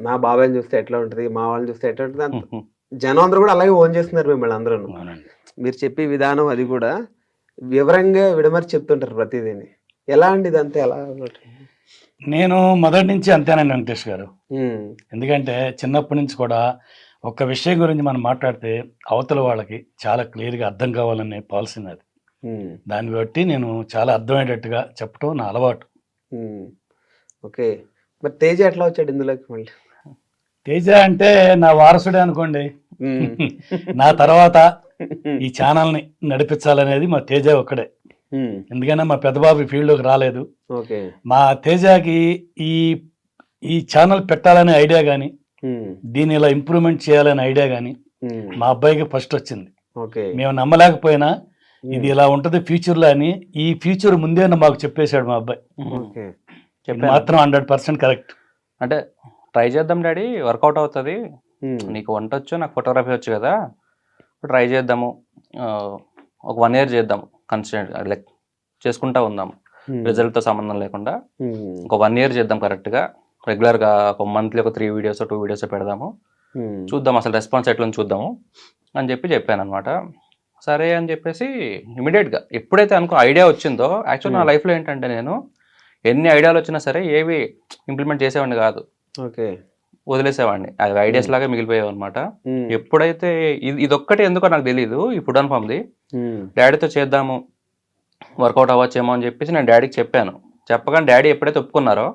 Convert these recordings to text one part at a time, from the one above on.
మా బాబాయ్ని చూస్తే ఎట్లా ఉంటుంది, మా వాళ్ళని చూస్తే ఎట్లా ఉంటుంది, అంత జనం అందరూ కూడా అలాగే ఓన్ చేస్తున్నారు మిమ్మల్ని అందరూ. మీరు చెప్పే విధానం అది కూడా వివరంగా విడమర్చి చెప్తుంటారు ప్రతిదీని. ఎలా అండి ఇదంతా ఎలా? నేను మొదటి నుంచి అంతేనండి వెంకటేష్ గారు. ఎందుకంటే చిన్నప్పటి నుంచి కూడా ఒక విషయం గురించి మనం మాట్లాడితే అవతల వాళ్ళకి చాలా క్లియర్గా అర్థం కావాలనే పాలసీ నాది. దాన్ని బట్టి నేను చాలా అర్థమయ్యేటట్టుగా చెప్పడం నా అలవాటు. ఓకే, మరి తేజ ఎట్లా వచ్చాడు ఇందులోకి? మళ్ళీ తేజ అంటే నా వారసుడే అనుకోండి. నా తర్వాత ఈ ఛానల్ని నడిపించాలనేది మా తేజ ఒక్కడే. ఎందుకంటే మా పెద్దబాబు ఫీల్డ్లోకి రాలేదు. మా తేజకి ఈ ఛానల్ పెట్టాలనే ఐడియా కానీ దీన్ని ఇలా ఇంప్రూవ్మెంట్ చేయాలనే ఐడియా కానీ మా అబ్బాయికి ఫస్ట్ వచ్చింది. మేము నమ్మలేకపోయినా ఇది ఇలా ఉంటుంది ఫ్యూచర్లో అని. ఈ ఫ్యూచర్ ముందే మాకు చెప్పేశాడు మా అబ్బాయి. మాత్రం 100% కరెక్ట్. అంటే ట్రై చేద్దాం డాడీ, వర్కౌట్ అవుతుంది, నీకు వంట వచ్చు, నాకు ఫోటోగ్రఫీ వచ్చు కదా, ట్రై చేద్దాము, ఒక 1 year చేద్దాం, కన్సిస్టెంట్ లైక్ చేసుకుంటా ఉందాం, రిజల్ట్తో సంబంధం లేకుండా ఒక 1 year చేద్దాం కరెక్ట్గా, రెగ్యులర్గా ఒక మంత్లీ ఒక 3 videos 2 videos పెడదాము, చూద్దాం అసలు రెస్పాన్స్ ఎట్లా చూద్దాము అని చెప్పాను అనమాట. సరే అని చెప్పేసి ఇమీడియట్గా ఎప్పుడైతే ఐడియా వచ్చిందో, యాక్చువల్ నా లైఫ్లో ఏంటంటే నేను ఎన్ని ఐడియాలు వచ్చినా సరే ఏవి ఇంప్లిమెంట్ చేసేవాడిని కాదు, వదిలేసేవాడిని, అది ఐడియాస్ లాగా మిగిలిపోయావు అనమాట. ఎప్పుడైతే ఇదొక్కటి ఎందుకో నాకు తెలియదు, ఈ ఫుడ్ అండ్ ఫామ్ది డాడీతో చేద్దాము, వర్కౌట్ అవ్వచ్చేమో అని చెప్పేసి నేను డాడీకి చెప్పాను. చెప్పగానే డాడీ ఎప్పుడైతే ఒప్పుకున్నారో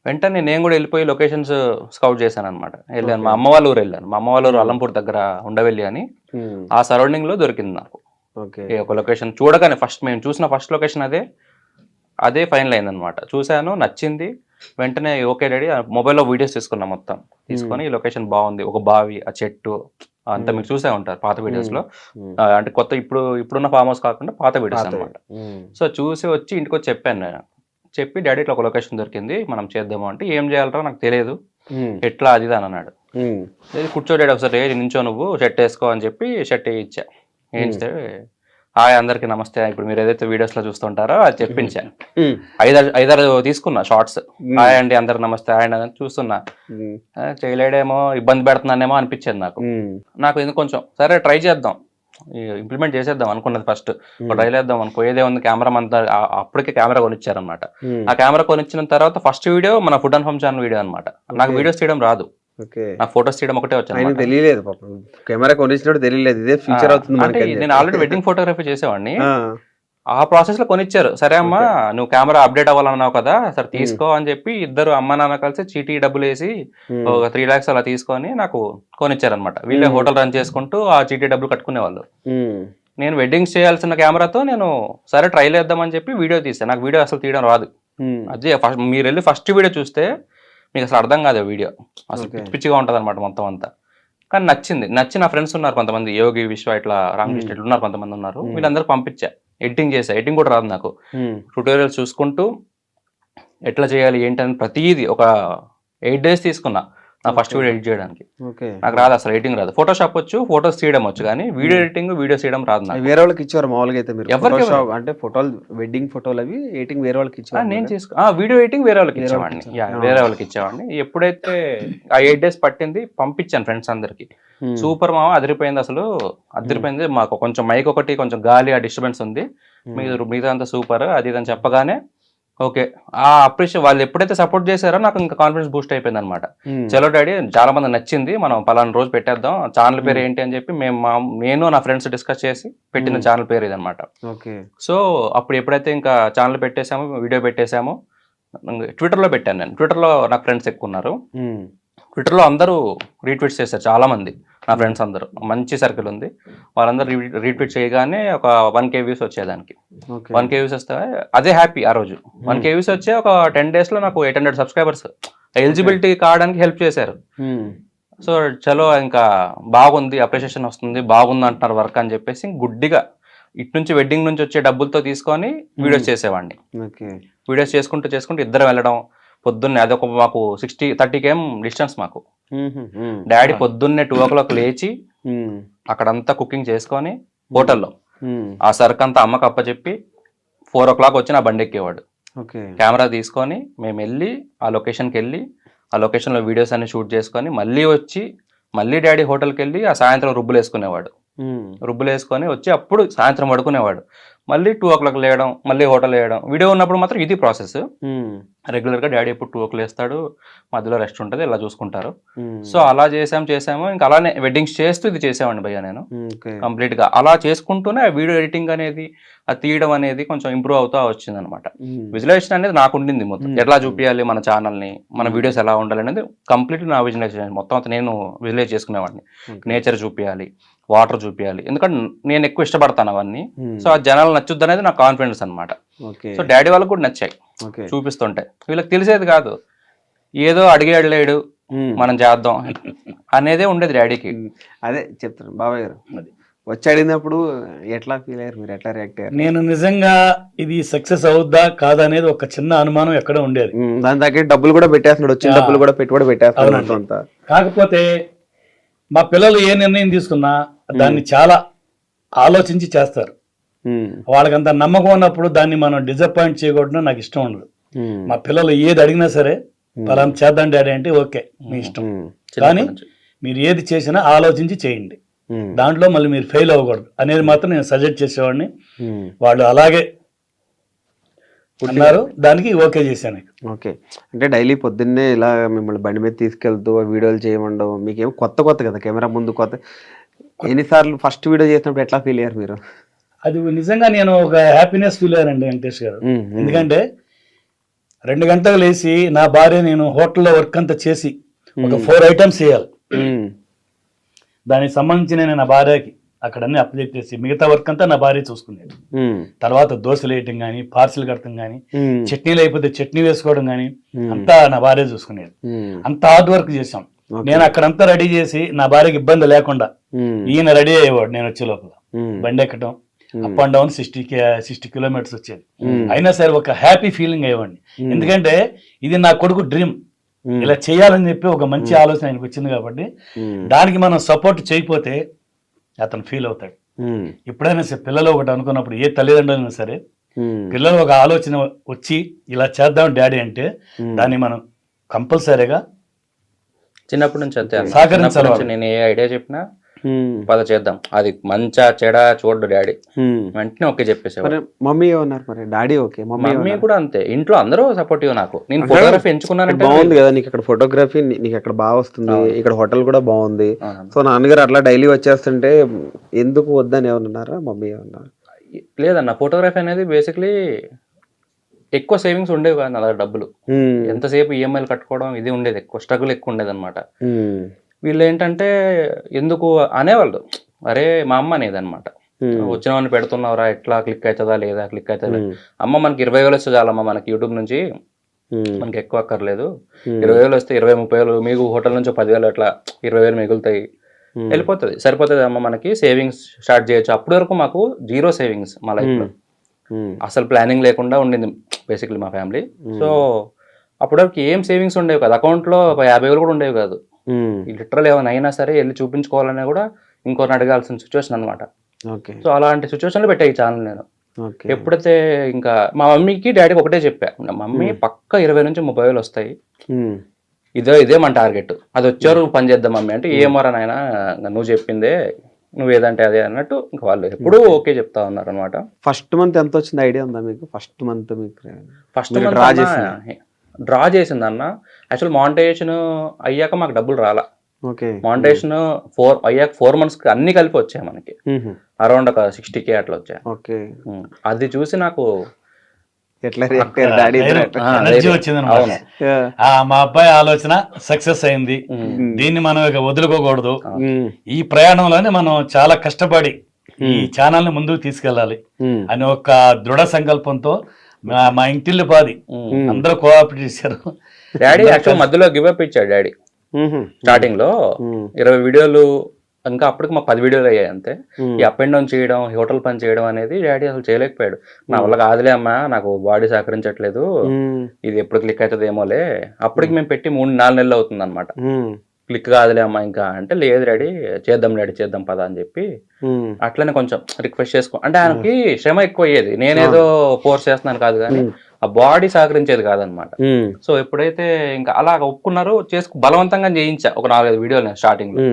వెంటనే నేను కూడా వెళ్ళిపోయి లొకేషన్స్ స్కౌట్ చేశాను అనమాట. వెళ్ళాను, మా అమ్మ వాళ్ళ ఊరు వెళ్ళాను. మా అమ్మ వాళ్ళ ఊరు అల్లంపూర్ దగ్గర ఉండవెల్లి అని, ఆ సరౌండింగ్ లో దొరికింది నాకు ఒక లొకేషన్. చూడగానే మేము చూసిన ఫస్ట్ లొకేషన్ అదే ఫైనల్ అయిందనమాట. చూశాను, నచ్చింది, వెంటనే ఓకే డాడీ మొబైల్లో వీడియోస్ తీసుకున్నాం, మొత్తం తీసుకొని ఈ లొకేషన్ బాగుంది, ఒక బావి, ఆ చెట్టు అంతా మీరు చూసే ఉంటారు పాత వీడియోస్ లో, అంటే కొత్త ఇప్పుడున్న ఫామ్ హౌస్ కాకుండా పాత వీడియోస్ అనమాట. సో చూసి వచ్చి ఇంటికి వచ్చి చెప్పాను నేను, చెప్పి డాడీ ఇట్లా ఒక లొకేషన్ దొరికింది, మనం చేద్దాము అంటే, ఏం చేయాలరా నాకు తెలియదు, ఎట్లా అది అని అన్నాడు. కూర్చో డాడీ ఒకసారి నించో, నువ్వు షర్ట్ వేసుకో అని చెప్పి షర్ట్ వేయించా. వేయించితే హాయ్ అందరికి నమస్తే, ఇప్పుడు మీరు ఏదైతే వీడియోస్ లో చూస్తుంటారో అది చెప్పించా. 5-6 తీసుకున్నా షార్ట్స్, హాయ్ అండి అందరికి నమస్తే హాయ్ అండి అని చూస్తున్నా. చేయలేడేమో, ఇబ్బంది పెడుతున్నానేమో అనిపించేది నాకు ఎందుకు కొంచెం సరే ట్రై చేద్దాం, ఇంప్లిమెంట్ చేసేద్దాం అనుకున్నది. ఫస్ట్ ట్రై చేద్దాం అనుకో, ఏదే ఉంది కెమెరా అంతా, అప్పటికే కెమెరా కొనిచ్చారనమాట. ఆ కెమెరా కొనిచ్చిన తర్వాత ఫస్ట్ వీడియో మన food and home channel video అనమాట. నాకు వీడియోస్ తీయడం రాదు, నా ఫొటోస్ తీయడం ఒకటే వచ్చాను. తెలియలేదు కెమెరా కొనిచ్చినట్టు తెలియలేదు, ఇదే ఫ్యూచర్ అవుతుంది. నేను ఆల్రెడీ వెడ్డింగ్ ఫోటోగ్రఫీ చేసేవాడిని, ఆ ప్రాసెస్ లో కొనిచ్చారు. సరే అమ్మా నువ్వు కెమెరా అప్డేట్ అవ్వాలన్నావు కదా, సరే తీసుకో అని చెప్పి ఇద్దరు అమ్మ నాన్న కలిసి చీటీ డబ్బులు వేసి ఒక 3 lakhs అలా తీసుకొని నాకు కొనిచ్చారు అనమాట. వీళ్ళే హోటల్ రన్ చేసుకుంటూ ఆ చీటీ డబ్బులు కట్టుకునేవాళ్ళు. నేను వెడ్డింగ్స్ చేయాల్సిన కెమెరాతో నేను సరే ట్రై చేద్దామని చెప్పి వీడియో తీసాను. నాకు వీడియో అసలు తీయడం రాదు. అదే మీరు వెళ్ళి ఫస్ట్ వీడియో చూస్తే మీకు అసలు అర్థం కాదు, వీడియో అసలు పిచ్చిగా ఉంటుంది అనమాట మొత్తం అంతా. కానీ నచ్చి నా ఫ్రెండ్స్ ఉన్నారు కొంతమంది, యోగి, విశ్వ, ఇట్లా రామకృష్ణ ఇట్లా ఉన్నారు కొంతమంది ఉన్నారు, వీళ్ళందరూ పంపించా. ఎడిటింగ్ చేసా, ఎడిటింగ్ కూడా రాదు నాకు, ట్యూటోరియల్స్ చూసుకుంటూ ఎట్లా చేయాలి ఏంటని ప్రతిదీ ఒక 8 days తీసుకున్నా నా ఫస్ట్ వీడియో ఎడిట్ చేయడానికి. నాకు రాదు అసలు, ఎడిటింగ్ రాదు. ఫోటోషాప్ వచ్చు, ఫోటోస్ తీయడం వచ్చు, కానీ వీడియో ఎడిటింగ్ వీడియోస్ తీయడం రాదు నాకు. వేరే వాళ్ళకి ఇచ్చారు మామూలుగా అయితే మీరు? ఎవరికి అంటే ఫోటోలు, వెడ్డింగ్ ఫోటోలు అవి ఎడిటింగ్ వేరే వాళ్ళకి ఇచ్చారు. నేను వీడియో ఎడిటింగ్ వేరే వాళ్ళకి ఇచ్చేవాడిని, వేరే వాళ్ళకి ఇచ్చేవాడిని. ఎప్పుడైతే ఆ 8 days పట్టింది, పంపించాను ఫ్రెండ్స్ అందరికి. సూపర్ మామ, అదిరిపోయింది, అసలు అదిరిపోయింది, మాకు కొంచెం మైక్ ఒకటి కొంచెం గాలి ఆ డిస్టర్బెన్స్ ఉంది, మిగతా అంతా సూపర్ అది అని చెప్పగానే ఓకే, ఆ అప్రిషియేట్ వాళ్ళు ఎప్పుడైతే సపోర్ట్ చేశారో నాకు ఇంకా కాన్ఫిడెన్స్ బూస్ట్ అయిపోయింది అనమాట. చలో డాడీ చాలా మంది నచ్చింది, మనం పలానా రోజు పెట్టేద్దాం, ఛానల్ పేరు ఏంటి అని చెప్పి నేను నా ఫ్రెండ్స్ డిస్కస్ చేసి పెట్టిన ఛానల్ పేరు ఇది అనమాట. సో అప్పుడు ఎప్పుడైతే ఇంకా ఛానల్ పెట్టేశామో, వీడియో పెట్టేశామో, ట్విట్టర్లో పెట్టాను నేను. ట్విట్టర్లో నాకు ఫ్రెండ్స్ ఎక్కువ ఉన్నారు, ట్విట్టర్లో అందరూ రీట్వీట్స్ చేశారు, చాలా మంది నా ఫ్రెండ్స్ అందరూ, మంచి సర్కిల్ ఉంది, వాళ్ళందరూ రీట్వీట్ చేయగానే ఒక 1K వ్యూస్ వచ్చేదానికి. 1K వ్యూస్ వస్తే అదే హ్యాపీ. ఆ రోజు 1K వ్యూస్ వచ్చే ఒక 10 days లో నాకు 800 subscribers ఎలిజిబిలిటీ కావడానికి హెల్ప్ చేశారు. సో చలో ఇంకా బాగుంది, అప్రిషియేషన్ వస్తుంది, బాగుంది అంటున్నారు వర్క్ అని చెప్పేసి గుడ్డిగా ఇటు నుంచి వెడ్డింగ్ నుంచి వచ్చే డబ్బులతో తీసుకొని వీడియోస్ చేసేవాడిని. వీడియోస్ చేసుకుంటూ ఇద్దరు వెళ్ళడం, పొద్దున్నే అదొక మాకు 30 km డిస్టెన్స్ మాకు. డాడీ పొద్దున్నే 2 o'clock లేచి అక్కడంతా కుకింగ్ చేసుకొని హోటల్లో ఆ సరుకు అంతా అమ్మకి అప్పచెప్పి 4 o'clock వచ్చి నా బండి ఎక్కేవాడు. ఓకే. కెమెరా తీసుకొని మేము వెళ్ళి ఆ లొకేషన్కి వెళ్ళి ఆ లొకేషన్లో వీడియోస్ అన్ని షూట్ చేసుకొని మళ్ళీ వచ్చి మళ్ళీ డాడీ హోటల్కి వెళ్ళి ఆ సాయంత్రం రుబ్బులు వేసుకునేవాడు. రుబ్బులు వేసుకొని వచ్చి అప్పుడు సాయంత్రం పడుకునేవాడు. మళ్ళీ 2 o'clock లేయడం, మళ్ళీ హోటల్ వేయడం. వీడియో ఉన్నప్పుడు మాత్రం ఇది ప్రాసెస్. రెగ్యులర్గా డాడీ ఎప్పుడు 2 o'clock లేస్తాడు, మధ్యలో రెస్ట్ ఉంటుంది, ఇలా చూసుకుంటారు. సో అలా చేసాము. ఇంకా అలానే వెడ్డింగ్స్ చేస్తూ ఇది చేసామండి భయ్య నేను కంప్లీట్గా. అలా చేసుకుంటూనే ఆ వీడియో ఎడిటింగ్ అనేది, అది తీయడం అనేది కొంచెం ఇంప్రూవ్ అవుతా వచ్చింది అనమాట. విజువలైజేషన్ అనేది నాకు ఉండింది మొత్తం. ఎట్లా చూపించాలి మన ఛానల్ని, మన వీడియోస్ ఎలా ఉండాలి అనేది కంప్లీట్ నా విజువలైజేషన్ మొత్తం అంతా నేను విజువలైజ్ చేసుకునేవాడిని. నేచర్ చూపించాలి, వాటర్ చూపించాలి, ఎందుకంటే నేను ఎక్కువ ఇష్టపడతాను అవన్నీ. సో ఆ జనాలు నచ్చుద్ది అనేది నాకు కాన్ఫిడెన్స్ అనమాట. సో డాడీ వాళ్ళకి కూడా నచ్చాయి చూపిస్తుంటే. వీళ్ళకి తెలిసేది కాదు, ఏదో అడిగేయలేడు మనం చేద్దాం అనేదే ఉండేది డాడీకి. అదే చెప్తాను బాబాయ్ గారు, వచ్చి అడిగినప్పుడు ఎట్లా ఫీల్ అయ్యారు మీరు, ఎట్లా రియాక్ట్ అయ్యారు? నేను నిజంగా ఇది సక్సెస్ అవుద్దా కాదా అనేది ఒక చిన్న అనుమానం ఎక్కడ ఉండేది. దాని దగ్గర డబ్బులు కూడా పెట్టేస్తున్నాడు, వచ్చిన డబ్బులు కూడా పెట్టుబడి పెట్టేస్తున్నాడు. కాకపోతే మా పిల్లలు ఏ నిర్ణయం తీసుకున్నా దాన్ని చాలా ఆలోచించి చేస్తారు. వాళ్ళకంత నమ్మకం ఉన్నప్పుడు దాన్ని మనం డిసప్పాయింట్ చేయకూడదు, నాకు ఇష్టం ఉండదు. మా పిల్లలు ఏది అడిగినా సరే పలానా చేద్దాం డాడీ అంటే ఓకే మీ ఇష్టం, కానీ మీరు ఏది చేసినా ఆలోచించి చేయండి, దాంట్లో మళ్ళీ మీరు ఫెయిల్ అవ్వకూడదు అనేది మాత్రం నేను సజెస్ట్ చేసేవాడిని. వాళ్ళు అలాగే అన్నారు, దానికి ఓకే చేశాను. ఓకే. అంటే డైలీ పొద్దున్నే ఇలా మిమ్మల్ని బండి మీద తీసుకెళ్తూ వీడియోలు చేయమండవు, మీకేమో కొత్త కదా కెమెరా ముందు కొత్త. ఎన్నిసార్లు ఫస్ట్ వీడియో చేసినప్పుడు ఎట్లా ఫీల్ అయ్యారు మీరు? అది నిజంగా నేను ఒక హ్యాపీనెస్ ఫీల్ అయ్యానండి వెంకటేష్ గారు. ఎందుకంటే 2 గంటలు లేచి నా భార్య నేను హోటల్లో వర్క్ అంతా చేసి ఒక 4 items చేయాలి. దానికి సంబంధించి నేను నా భార్యకి అక్కడ అన్ని అప్డేట్ చేసి మిగతా వర్క్ అంతా నా భార్య చూసుకునేది. తర్వాత దోశలు వేయటం కానీ, పార్సిల్ కడటం కానీ, చట్నీలు అయిపోతే చట్నీ వేసుకోవడం కానీ అంతా నా భార్య చూసుకునేది. అంత హార్డ్ వర్క్ చేసాం. నేను అక్కడంతా రెడీ చేసి నా భార్యకి ఇబ్బంది లేకుండా ఈయన రెడీ అయ్యేవాడు. నేను వచ్చే లోపల బండి ఎక్కడం, అప్ అండ్ డౌన్ 60 kilometers వచ్చేది. అయినా సరే ఒక హ్యాపీ ఫీలింగ్ అయ్యేవాడిని. ఎందుకంటే ఇది నా కొడుకు డ్రీమ్, ఇలా చేయాలని చెప్పి ఒక మంచి ఆలోచన ఆయనకు వచ్చింది కాబట్టి దానికి మనం సపోర్ట్ చేయకపోతే అతను ఫీల్ అవుతాడు. ఎప్పుడైనా సరే పిల్లలు ఒకటి అనుకున్నప్పుడు, ఏ తల్లిదండ్రులైనా సరే పిల్లలు ఒక ఆలోచన వచ్చి ఇలా చేద్దాం డాడీ అంటే దాన్ని మనం కంపల్సరీగా చిన్నప్పటి నుంచి అంతే సహకరించాలి. నేను ఏ ఐడియా చెప్పినా పద చేద్దాం, అది మంచా చెడా చూడు డాడీ వెంటనే ఓకే చెప్పేసేవాడు. మమ్మీ ఏమన్నారు మరి? డాడీ ఓకే, మమ్మీ కూడా అంతే. ఇంట్లో అందరూ సపోర్టివ్ నాకు. నేను ఫోటోగ్రఫీ ఎంచుకున్నానంటే బాగుంది కదా నీకు, అక్కడ ఫోటోగ్రఫీ నీకు అక్కడ బాగా వస్తుంది, ఇక్కడ హోటల్ కూడా బాగుంది. సో నాన్నగారు అట్లా డైలీ వచ్చేస్తుంటే ఎందుకు వద్దని ఏమన్నారా మమ్మీ? ఏమన్నారు? లేదన్న, ఫోటోగ్రఫీ అనేది బేసిక్లీ ఎక్కువ సేవింగ్స్ ఉండేవి కాదు నా దగ్గర. డబ్బులు ఎంతసేపు ఈఎంఐలు కట్టుకోవడం ఇది ఉండేది, ఎక్కువ స్ట్రగుల్ ఎక్కువ ఉండేది అనమాట. వీళ్ళు ఏంటంటే ఎందుకు అనేవాళ్ళు, అరే మా అమ్మ అనేది అనమాట, వచ్చిన వాడిని పెడుతున్నావురా, ఎట్లా క్లిక్ అవుతుందా లేదా, క్లిక్ అవుతుందా, అమ్మ మనకి 20,000 వస్తే చాలమ్మ మనకి యూట్యూబ్ నుంచి, మనకి ఎక్కువ అక్కర్లేదు, 20,000 వస్తే 20-30,000 మీకు హోటల్ నుంచి 10,000 అట్లా 20,000 మిగులుతాయి, వెళ్ళిపోతుంది, సరిపోతుంది అమ్మ మనకి, సేవింగ్స్ స్టార్ట్ చేయొచ్చు. అప్పటి వరకు మాకు 0 సేవింగ్స్ మా లైఫ్లో, అసలు ప్లానింగ్ లేకుండా ఉండింది బేసిక్లీ మా ఫ్యామిలీ. సో అప్పటివరకు ఏం సేవింగ్స్ ఉండేవి కాదు, అకౌంట్లో 50,000 కూడా ఉండేవి కాదు. లిటరల్ ఏమైనా అయినా సరే వెళ్ళి చూపించుకోవాలన్నా కూడా ఇంకోరిని అడగాల్సిన సిచ్యువేషన్ అనమాట. సో అలాంటి సిచ్యువేషన్లో పెట్టా ఈ ఛానల్ నేను. ఎప్పుడైతే ఇంకా మా మమ్మీకి డాడీకి ఒకటే చెప్పా, మమ్మీ పక్క 20 నుంచి 30,000 వస్తాయి, ఇదే మన టార్గెట్, అది వచ్చారు పని చేద్దాం మమ్మీ అంటే, ఏమరా నాయనా నువ్వు చెప్పిందే, నువ్వు ఏదంటే అదే అన్నట్టు ఇంకా వాళ్ళు ఎప్పుడూ ఓకే చెప్తా ఉన్నారు అనమాట. ఫస్ట్ మంత్ ఎంత వచ్చింది ఐడియా ఉందా మీకు? ఫస్ట్ మంత్ డ్రా చేసింది అన్న. యాక్చువల్ మానిటైజేషన్ అయ్యాక మాకు డబ్బులు రాలా. మానిటైజేషన్ 4 months అన్ని కలిపి వచ్చాయి మనకి, అరౌండ్ ఒక 60K అట్లా వచ్చాయి. అది చూసి నాకు మా అబ్బాయి ఆలోచన సక్సెస్ అయింది, దీన్ని మనం ఇక వదులుకోకూడదు, ఈ ప్రయాణంలోనే మనం చాలా కష్టపడి ఈ ఛానల్ ని ముందుకు తీసుకెళ్ళాలి అని ఒక దృఢ సంకల్పంతో మా ఇంటిల్లి పాది అందరూ కోఆపరేట్ చేశారు. డాడీ యాక్చువల్ మధ్యలో గివ్ అప్ ఇచ్చాడు డాడీ స్టార్టింగ్ లో. 20 వీడియోలు, ఇంకా అప్పటికి మా 10 వీడియోలు అయ్యాయి అంతే. ఈ అప్ అండ్ డౌన్ చేయడం, హోటల్ పని చేయడం అనేది డాడీ అసలు చేయలేకపోయాడు. నా వల్ల కాదులే అమ్మా, నాకు బాడీ సహకరించట్లేదు, ఇది ఎప్పుడు క్లిక్ అవుతుంది ఏమోలే. అప్పటికి మేము పెట్టి 3-4 నెలలు అవుతుంది అనమాట. క్లిక్ కాదులే అమ్మా ఇంకా అంటే, లేదు డాడీ చేద్దాం డాడీ చేద్దాం పదా అని చెప్పి అట్లనే కొంచెం రిక్వెస్ట్ చేసుకో అంటే ఆయనకి శ్రమ ఎక్కువ అయ్యేది. నేనేదో ఫోర్స్ చేస్తున్నాను కాదు కానీ ఆ బాడీ సహకరించేది కాదనమాట. సో ఎప్పుడైతే ఇంకా అలా ఒప్పుకున్నారో బలవంతంగా చేయించా ఒక 4-5 వీడియోలు స్టార్టింగ్ లో.